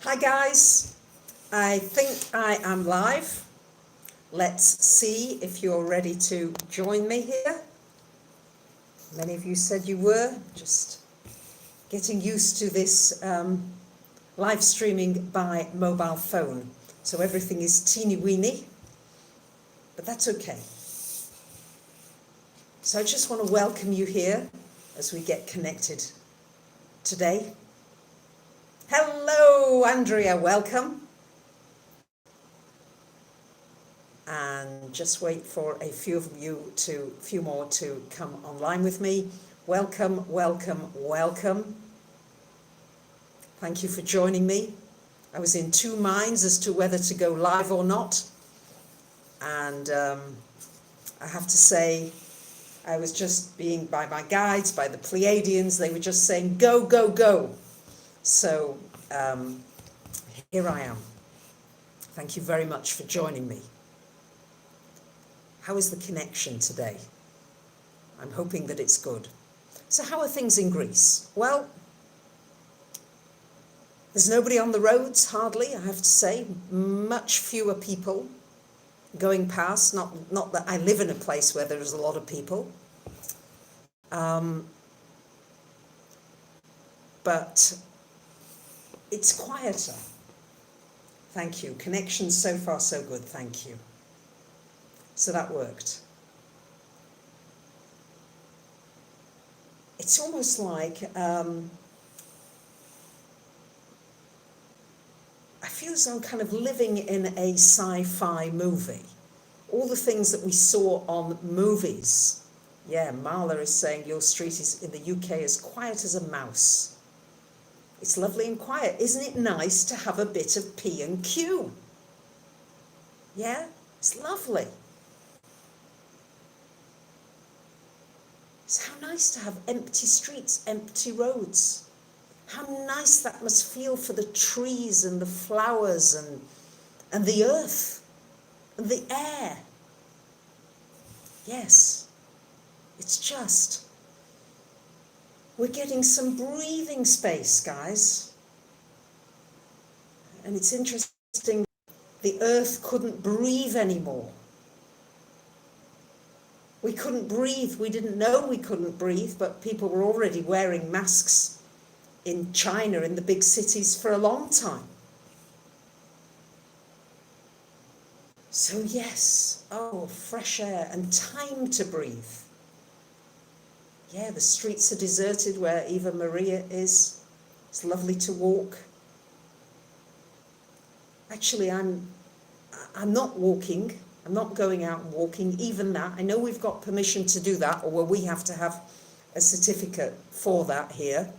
Hi guys, I think I am live. Let's see if you're ready to join me here. Many of you said you were, just getting used to this live streaming by mobile phone. So everything is teeny weeny, but that's okay. So I just want to welcome you here as we get connected today. Hello, Andrea, welcome. And just wait for a few more to come online with me. Welcome, welcome, welcome. Thank you for joining me. I was in two minds as to whether to go live or not. And I have to say, I was just being by my guides, by the Pleiadians, they were just saying, go, go, go. So here I am. Thank you very much for joining me. How is the connection today? I'm hoping that it's good. So how are things in Greece? Well, there's nobody on the roads, hardly, I have to say. Much fewer people going past. Not that I live in a place where there's a lot of people. But it's quieter. Thank you. Connections so far so good, thank you. So that worked. It's almost like, I feel as though I'm kind of living in a sci-fi movie. All the things that we saw on movies. Yeah, Marla is saying your street is in the UK as quiet as a mouse. It's lovely and quiet. Isn't it nice to have a bit of P&Q? Yeah, it's lovely. It's how nice to have empty streets, empty roads. How nice that must feel for the trees and the flowers and the earth and the air. Yes, it's just, we're getting some breathing space, guys. And it's interesting, the earth couldn't breathe anymore. We couldn't breathe. We didn't know we couldn't breathe, but people were already wearing masks in China, in the big cities, for a long time. So yes, oh, fresh air and time to breathe. Yeah, the streets are deserted where Eva Maria is. It's lovely to walk. Actually, I'm not walking. I'm not going out and walking, even that. I know we've got permission to do that, or we have to have a certificate for that here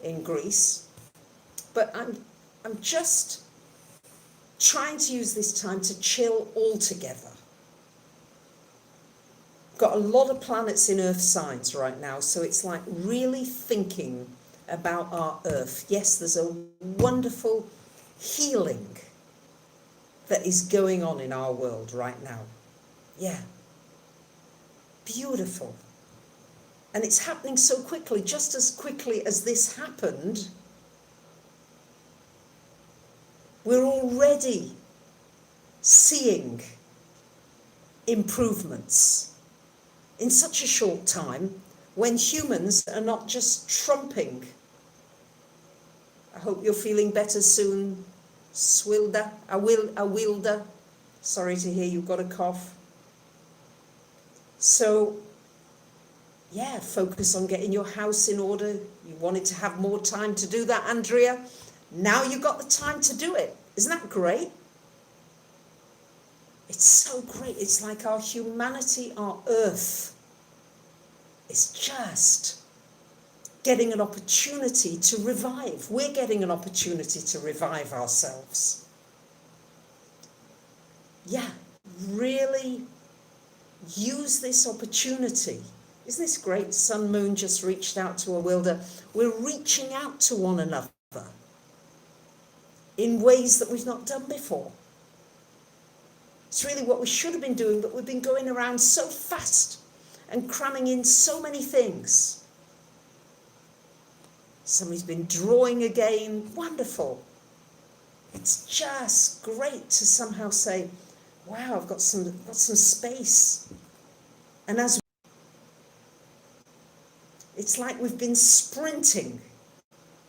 in Greece. But I'm just trying to use this time to chill altogether. Got a lot of planets in Earth signs right now, so it's like really thinking about our Earth. Yes, there's a wonderful healing that is going on in our world right now. Yeah. Beautiful. And it's happening so quickly, just as quickly as this happened, we're already seeing improvements in such a short time when humans are not just trumping. I hope you're feeling better soon. Swilda, Awilda, sorry to hear you've got a cough. So, yeah, focus on getting your house in order. You wanted to have more time to do that, Andrea. Now you've got the time to do it. Isn't that great? It's so great. It's like our humanity, our Earth, is just getting an opportunity to revive. We're getting an opportunity to revive ourselves. Yeah, really use this opportunity. Isn't this great? Sun Moon just reached out to Awilda. We're reaching out to one another in ways that we've not done before. It's really what we should have been doing, but we've been going around so fast and cramming in so many things. Somebody's been drawing again. Wonderful. It's just great to somehow say, wow, I've got some space. And as it's like we've been sprinting.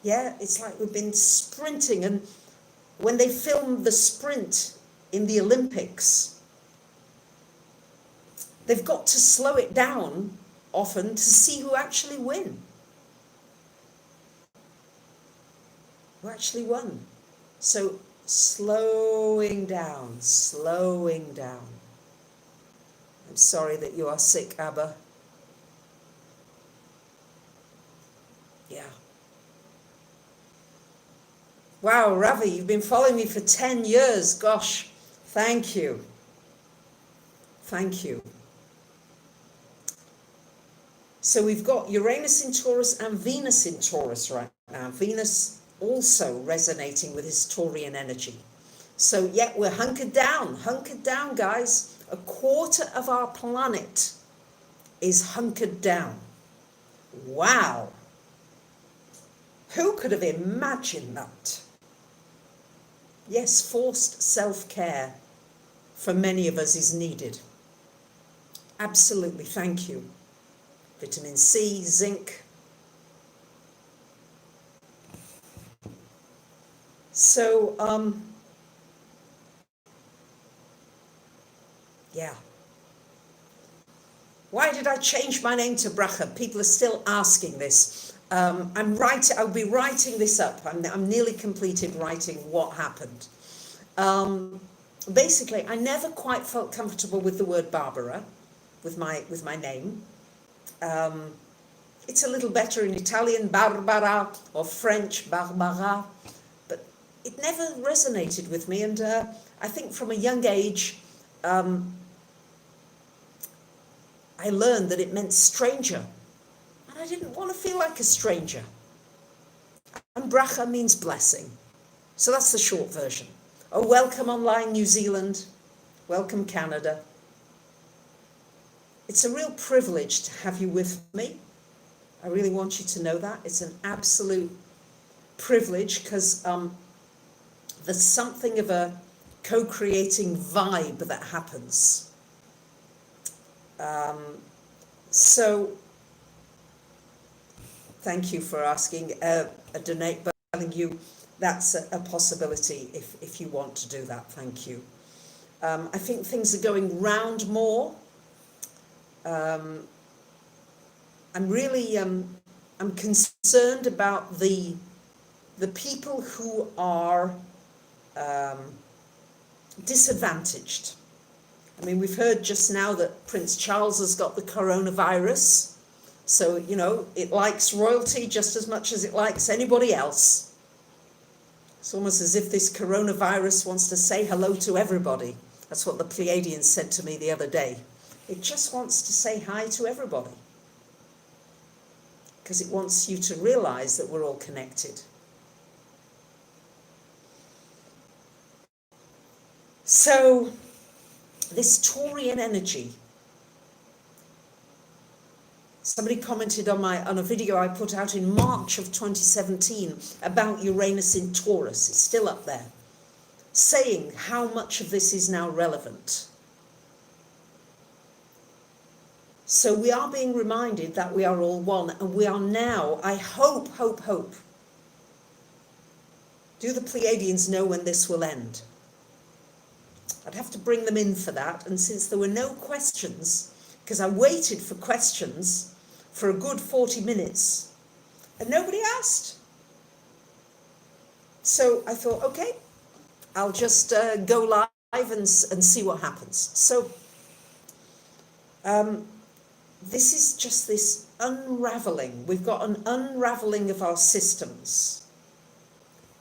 Yeah, it's like we've been sprinting. And when they film the sprint in the Olympics, they've got to slow it down often to see who actually win. Who actually won. So slowing down, slowing down. I'm sorry that you are sick, Abba. Yeah. Wow, Ravi, you've been following me for 10 years. Gosh, thank you. Thank you. So we've got Uranus in Taurus and Venus in Taurus right now. Venus also resonating with his Taurian energy. So yeah, we're hunkered down, guys. A quarter of our planet is hunkered down. Wow. Who could have imagined that? Yes, forced self-care for many of us is needed. Absolutely, thank you. Vitamin C, zinc. So, yeah. Why did I change my name to Bracha? People are still asking this. I'll be writing this up. I'm nearly completed writing what happened. Basically, I never quite felt comfortable with the word Barbara, with my name. It's a little better in Italian, Barbara, or French, Barbara, but it never resonated with me. And I think from a young age, I learned that it meant stranger. And I didn't want to feel like a stranger. And Bracha means blessing. So that's the short version. Oh, welcome online, New Zealand. Welcome, Canada. It's a real privilege to have you with me. I really want you to know that. It's an absolute privilege because there's something of a co-creating vibe that happens. So thank you for asking. A donate, but telling you that's a possibility if you want to do that. Thank you. I think things are going round more. I'm really I'm concerned about the people who are disadvantaged. I mean, we've heard just now that Prince Charles has got the coronavirus. So, you know, it likes royalty just as much as it likes anybody else. It's almost as if this coronavirus wants to say hello to everybody. That's what the Pleiadian said to me the other day. It just wants to say hi to everybody. Because it wants you to realize that we're all connected. So, this Taurian energy. Somebody commented on a video I put out in March of 2017 about Uranus in Taurus. It's still up there. Saying how much of this is now relevant. So we are being reminded that we are all one, and we are now, I hope. Do the Pleiadians know when this will end? I'd have to bring them in for that, and since there were no questions, because I waited for questions for a good 40 minutes, and nobody asked. So I thought, okay, I'll just go live and see what happens. So this is just this unraveling. We've got an unraveling of our systems,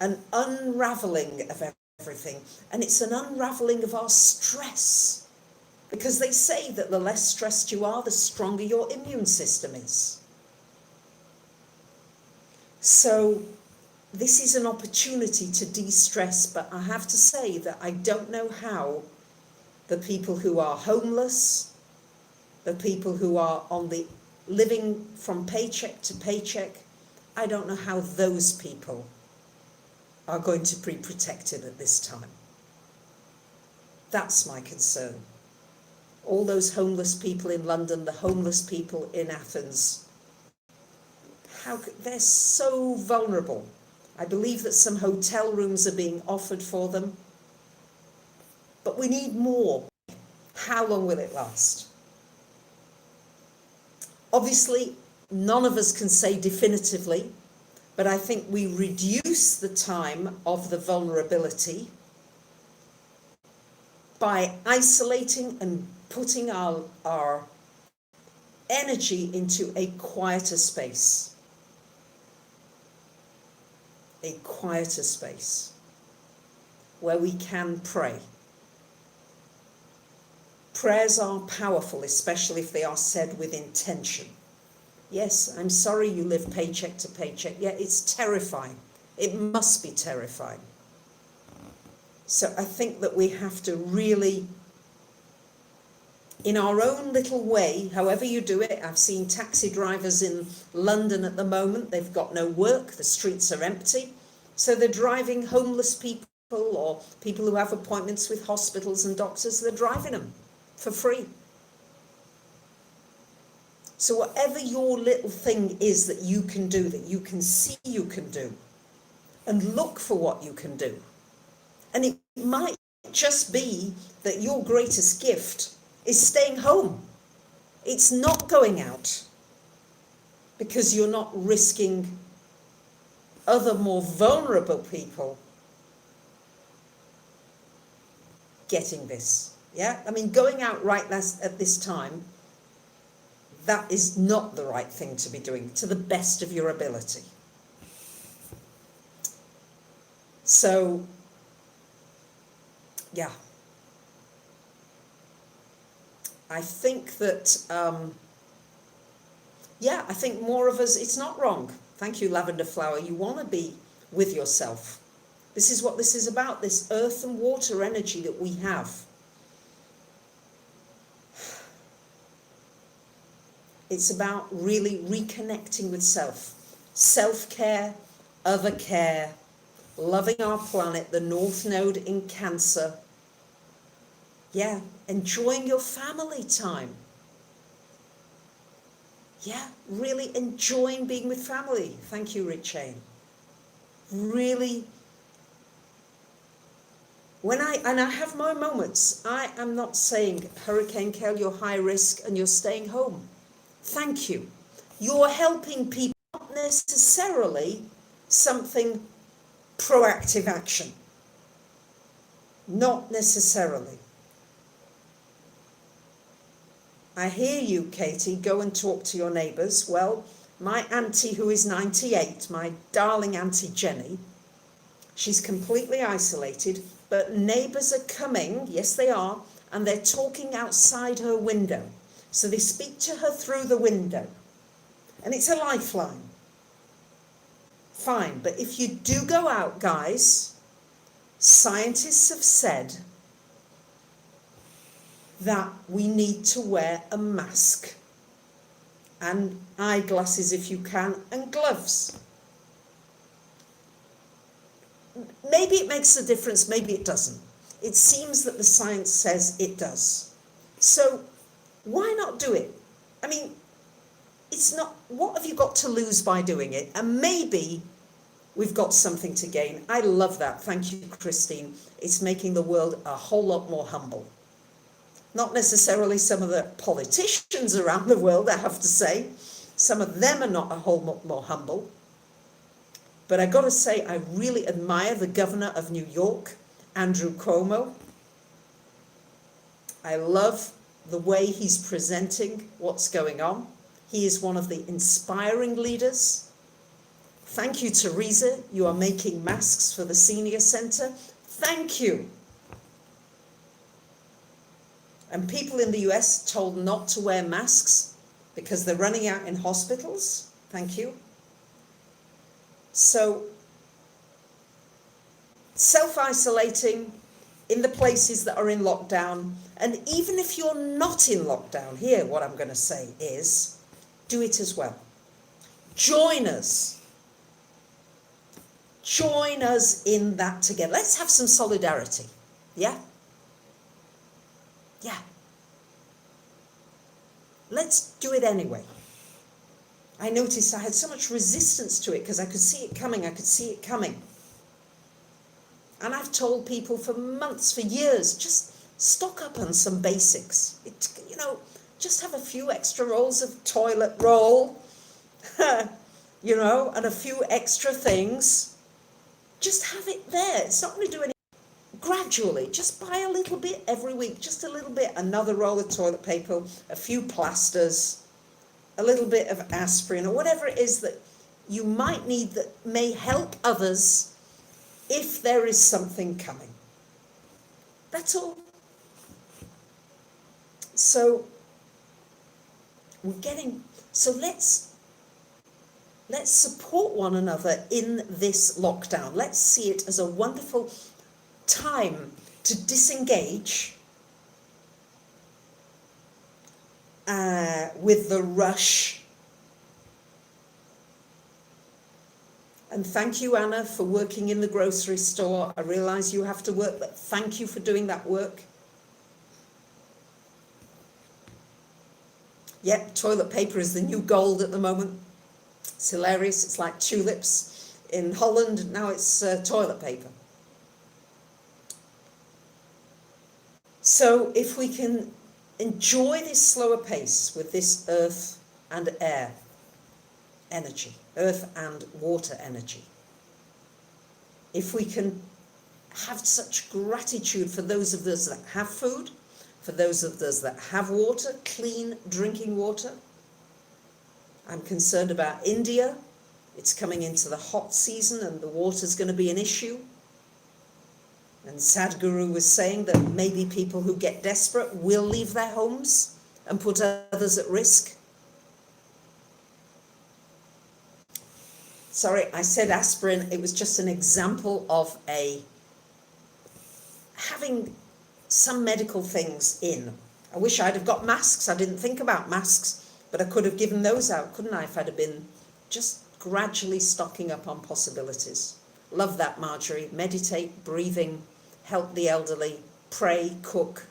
an unraveling of everything, and it's an unraveling of our stress, because they say that the less stressed you are, the stronger your immune system is. So this is an opportunity to de-stress, but I have to say that I don't know how the people who are homeless, the people who are living from paycheck to paycheck, I don't know how those people are going to be protected at this time. That's my concern. All those homeless people in London, the homeless people in Athens, they're so vulnerable. I believe that some hotel rooms are being offered for them. But we need more. How long will it last? Obviously, none of us can say definitively, but I think we reduce the time of the vulnerability by isolating and putting our energy into a quieter space. A quieter space where we can pray. Prayers are powerful, especially if they are said with intention. Yes, I'm sorry you live paycheck to paycheck. Yeah, it's terrifying. It must be terrifying. So I think that we have to really, in our own little way, however you do it, I've seen taxi drivers in London at the moment, they've got no work, the streets are empty, so they're driving homeless people or people who have appointments with hospitals and doctors, they're driving them for free. So whatever your little thing is that you can do, that you can see you can do, and look for what you can do. And it might just be that your greatest gift is staying home. It's not going out, because you're not risking other more vulnerable people getting this. Yeah, I mean, going out right at this time, that is not the right thing to be doing, to the best of your ability. So, yeah. I think that, I think more of us, it's not wrong. Thank you, Lavender Flower. You want to be with yourself. This is what this is about, this earth and water energy that we have. It's about really reconnecting with self. Self-care, other care, loving our planet, the North Node in Cancer. Yeah, enjoying your family time. Yeah, really enjoying being with family. Thank you, Richane. Really, and I have my moments. I am not saying, Hurricane Kel, you're high risk and you're staying home. Thank you. You're helping people, not necessarily something proactive action. Not necessarily. I hear you, Katie. Go and talk to your neighbours. Well, my auntie, who is 98, my darling Auntie Jenny, she's completely isolated, but neighbours are coming, yes they are, and they're talking outside her window. So they speak to her through the window. And it's a lifeline. Fine, but if you do go out, guys, scientists have said that we need to wear a mask and eyeglasses if you can, and gloves. Maybe it makes a difference, maybe it doesn't. It seems that the science says it does. So why not do it? I mean, it's not, what have you got to lose by doing it? And maybe we've got something to gain. I love that. Thank you, Christine. It's making the world a whole lot more humble. Not necessarily some of the politicians around the world, I have to say. Some of them are not a whole lot more humble. But I got to say, I really admire the governor of New York, Andrew Cuomo. I love the way he's presenting what's going on. He is one of the inspiring leaders. Thank you, Teresa. You are making masks for the senior centre. Thank you. And people in the US told not to wear masks because they're running out in hospitals. Thank you. So, self-isolating in the places that are in lockdown, and even if you're not in lockdown, here what I'm going to say is, do it as well. Join us. Join us in that together. Let's have some solidarity. Yeah? Yeah. Let's do it anyway. I noticed I had so much resistance to it because I could see it coming. I could see it coming. And I've told people for months, for years, just stock up on some basics. Just have a few extra rolls of toilet roll, and a few extra things. Just have it there. It's not going to do anything. Gradually, just buy a little bit every week, just a little bit, another roll of toilet paper, a few plasters, a little bit of aspirin, or whatever it is that you might need that may help others if there is something coming. That's all. So let's support one another in this lockdown. Let's see it as a wonderful time to disengage with the rush. And thank you, Anna, for working in the grocery store. I realize you have to work, but thank you for doing that work. Yep, toilet paper is the new gold at the moment. It's hilarious. It's like tulips in Holland. Now it's toilet paper. So if we can enjoy this slower pace with this earth and air energy, earth and water energy, if we can have such gratitude for those of us that have food, for those of us that have water, clean drinking water. I'm concerned about India. It's coming into the hot season and the water's going to be an issue. And Sadhguru was saying that maybe people who get desperate will leave their homes and put others at risk. Sorry, I said aspirin. It was just an example of having some medical things in. I wish I'd have got masks. I didn't think about masks, but I could have given those out, couldn't I, if I'd have been just gradually stocking up on possibilities. Love that, Marjorie. Meditate, breathing, help the elderly, pray, cook,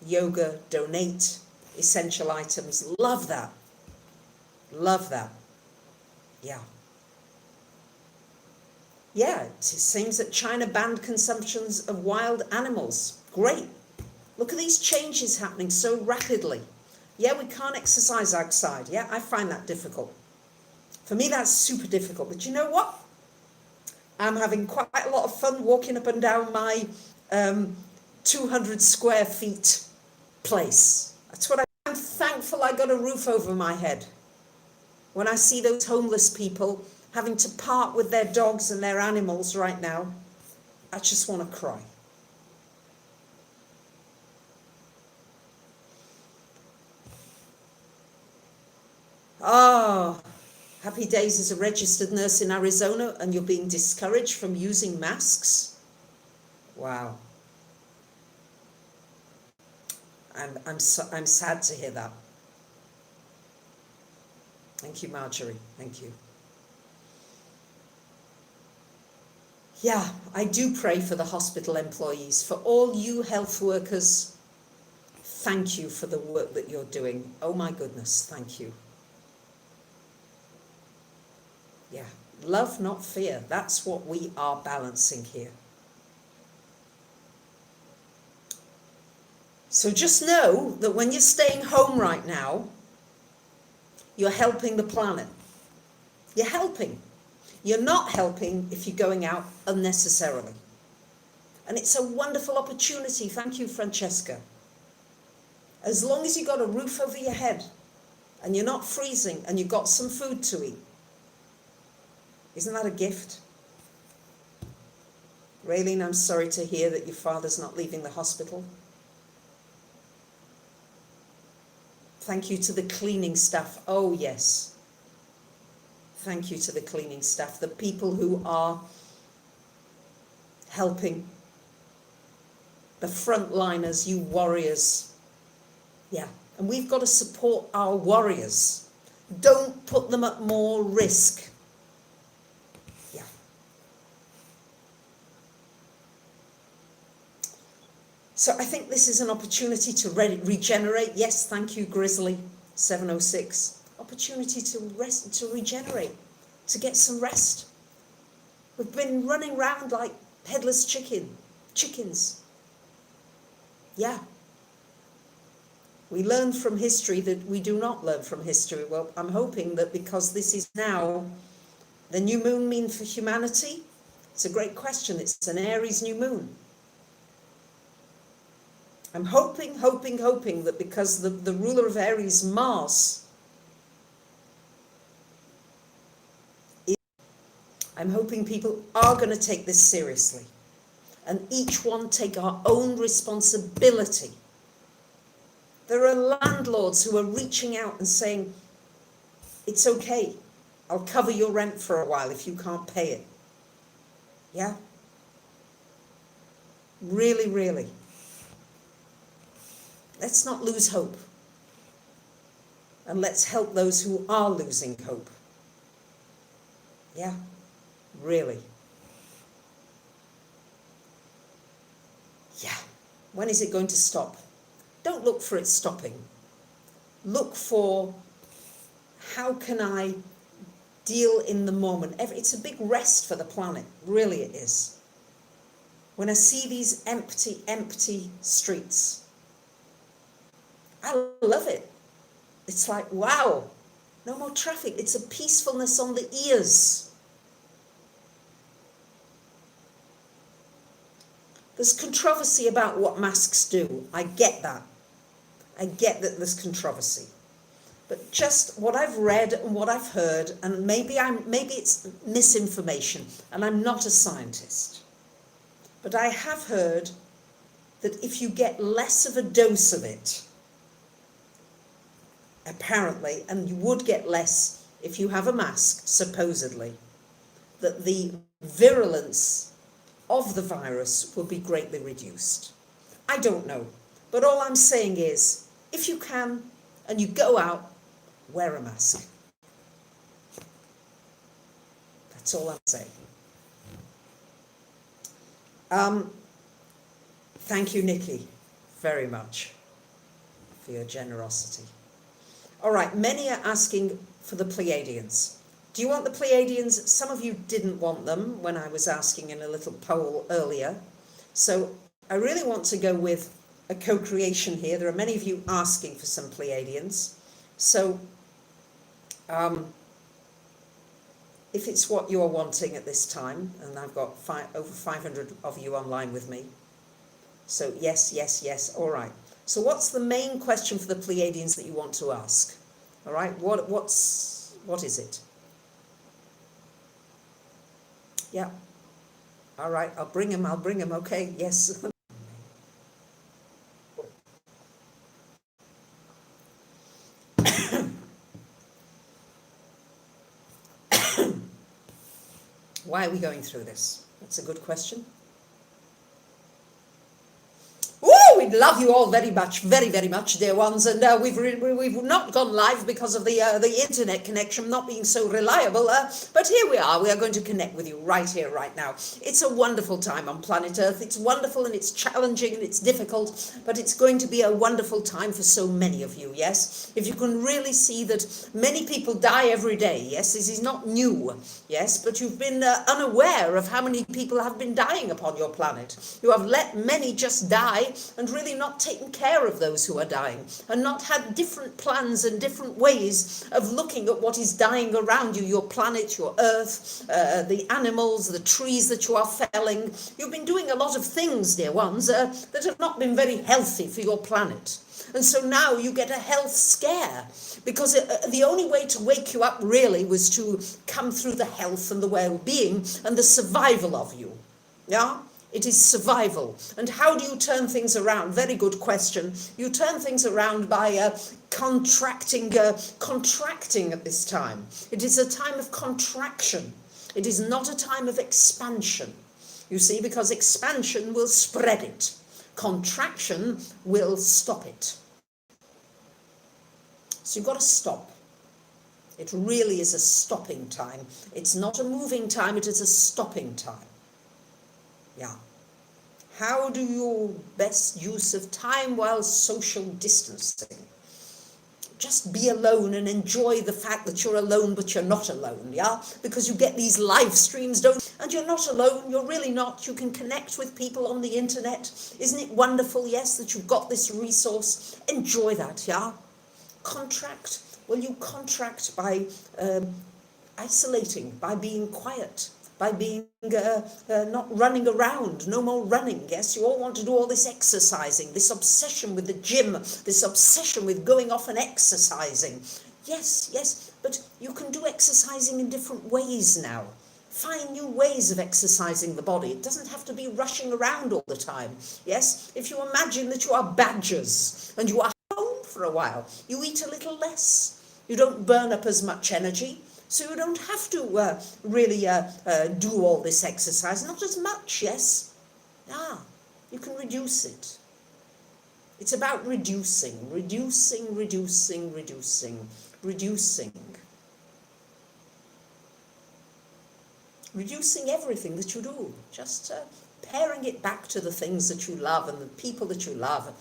yoga, donate, essential items. Love that. Love that. Yeah. Yeah, it seems that China banned consumptions of wild animals. Great. Look at these changes happening so rapidly. Yeah, we can't exercise outside. Yeah, I find that difficult. For me, that's super difficult. But you know what? I'm having quite a lot of fun walking up and down my 200 square feet place. That's what I'm thankful I got a roof over my head. When I see those homeless people having to part with their dogs and their animals right now, I just want to cry. Happy Days is a registered nurse in Arizona and you're being discouraged from using masks? Wow. I'm sad to hear that. Thank you, Marjorie. Thank you. Yeah, I do pray for the hospital employees, for all you health workers. Thank you for the work that you're doing. Oh my goodness, thank you. Yeah, love, not fear. That's what we are balancing here. So just know that when you're staying home right now, you're helping the planet. You're helping. You're not helping if you're going out unnecessarily. And it's a wonderful opportunity. Thank you, Francesca. As long as you've got a roof over your head and you're not freezing and you've got some food to eat, isn't that a gift? Raylene, I'm sorry to hear that your father's not leaving the hospital. Thank you to the cleaning staff. Oh, yes. Thank you to the cleaning staff, the people who are helping, the frontliners, you warriors. Yeah, and we've got to support our warriors. Don't put them at more risk. Yeah. So I think this is an opportunity to regenerate. Yes, thank you, Grizzly 706. Opportunity to rest, to regenerate, to get some rest. We've been running around like headless chickens. Yeah. We learn from history that we do not learn from history. Well, I'm hoping that because this is now the new moon mean for humanity? It's a great question. It's an Aries new moon. I'm hoping that because the ruler of Aries, Mars, I'm hoping people are going to take this seriously and each one take our own responsibility. There are landlords who are reaching out and saying, it's okay, I'll cover your rent for a while if you can't pay it. Yeah? Really, really. Let's not lose hope. And let's help those who are losing hope. Yeah, really. Yeah. When is it going to stop? Don't look for it stopping. Look for, how can I deal in the moment? It's a big rest for the planet. Really it is. When I see these empty streets, I love it. It's like, wow, no more traffic. It's a peacefulness on the ears. There's controversy about what masks do. I get that. I get that there's controversy. But just what I've read and what I've heard, and maybe it's misinformation, and I'm not a scientist, but I have heard that if you get less of a dose of it, apparently, and you would get less if you have a mask, supposedly, that the virulence of the virus will be greatly reduced. I don't know, but all I'm saying is, if you can, and you go out, wear a mask. That's all I'm saying. Thank you, Nikki, very much for your generosity. All right, many are asking for the Pleiadians. Do you want the Pleiadians? Some of you didn't want them when I was asking in a little poll earlier. So I really want to go with a co-creation here. There are many of you asking for some Pleiadians. So if it's what you're wanting at this time, and I've got over 500 of you online with me. So yes, yes, yes, all right. So what's the main question for the Pleiadians that you want to ask? All right, what is it? Yeah. All right, I'll bring him, okay, yes. Why are we going through this? That's a good question. We love you all very much, very, very much, dear ones. And we've not gone live because of the internet connection not being so reliable. But here we are. We are going to connect with you right here, right now. It's a wonderful time on planet Earth. It's wonderful and it's challenging and it's difficult, but it's going to be a wonderful time for so many of you, yes? If you can really see that many people die every day, yes? This is not new, yes? But you've been unaware of how many people have been dying upon your planet. You have let many just die and really not taken care of those who are dying, and not had different plans and different ways of looking at what is dying around you, your planet, your earth, the animals, the trees that you are felling. You've been doing a lot of things, dear ones, that have not been very healthy for your planet. And so now you get a health scare, because the only way to wake you up really was to come through the health and the well-being and the survival of you. Yeah? It is survival. And how do you turn things around? Very good question. You turn things around by contracting at this time. It is a time of contraction. It is not a time of expansion. You see, because expansion will spread it. Contraction will stop it. So you've got to stop. It really is a stopping time. It's not a moving time, it is a stopping time. Yeah. How do your best use of time while social distancing? Just be alone and enjoy the fact that you're alone, but you're not alone, yeah? Because you get these live streams, and you're not alone, you're really not. You can connect with people on the internet. Isn't it wonderful, yes, that you've got this resource? Enjoy that, yeah? Contract. Well, you contract by isolating, by being quiet, by being not running around, no more running, yes? You all want to do all this exercising, this obsession with the gym, this obsession with going off and exercising. Yes, yes, but you can do exercising in different ways now. Find new ways of exercising the body. It doesn't have to be rushing around all the time, yes? If you imagine that you are badgers and you are home for a while, you eat a little less. You don't burn up as much energy. So you don't have to really do all this exercise. Not as much, yes? You can reduce it. It's about reducing, reducing, reducing, reducing, reducing. Reducing everything that you do. Just paring it back to the things that you love and the people that you love.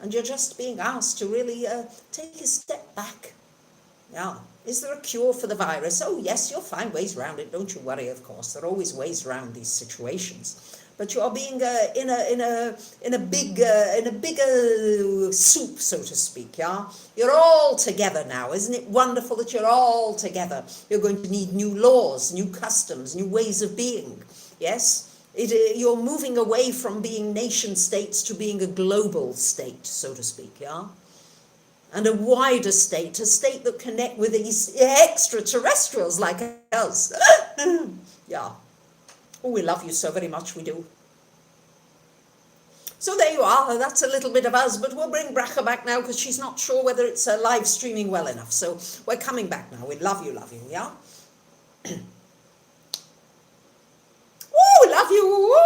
And you're just being asked to really take a step back. Yeah. Is there a cure for the virus? Oh yes, you'll find ways around it. Don't you worry. Of course, there are always ways around these situations. But you are being in a bigger soup, so to speak. Yeah, you're all together now. Isn't it wonderful that you're all together? You're going to need new laws, new customs, new ways of being. Yes, you're moving away from being nation states to being a global state, so to speak. Yeah. And a wider state, a state that connect with these extraterrestrials like us. Yeah. Oh, we love you so very much, we do. So there you are, that's a little bit of us, but we'll bring Bracha back now because she's not sure whether it's live streaming well enough. So we're coming back now. We love you, yeah? Oh, love you. Woo!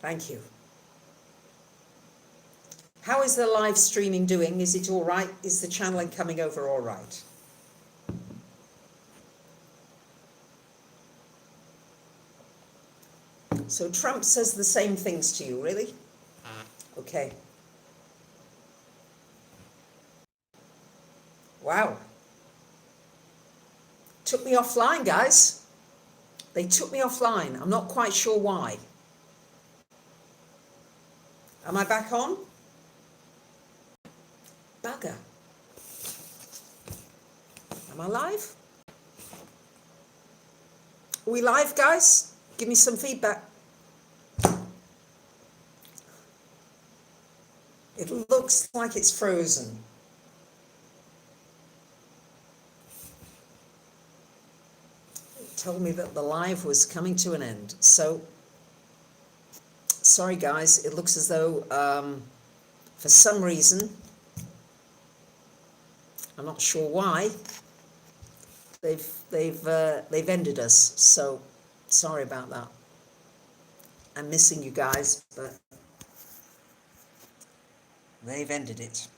Thank you. How is the live streaming doing? Is it all right? Is the channeling coming over all right? So Trump says the same things to you, really? Okay. Wow. Took me offline, guys. They took me offline. I'm not quite sure why. Am I back on? Bugger. Am I live? Are we live, guys? Give me some feedback. It looks like it's frozen. It told me that the live was coming to an end. So, sorry guys, it looks as though for some reason, I'm not sure why, they've ended us. So sorry about that. I'm missing you guys, but they've ended it.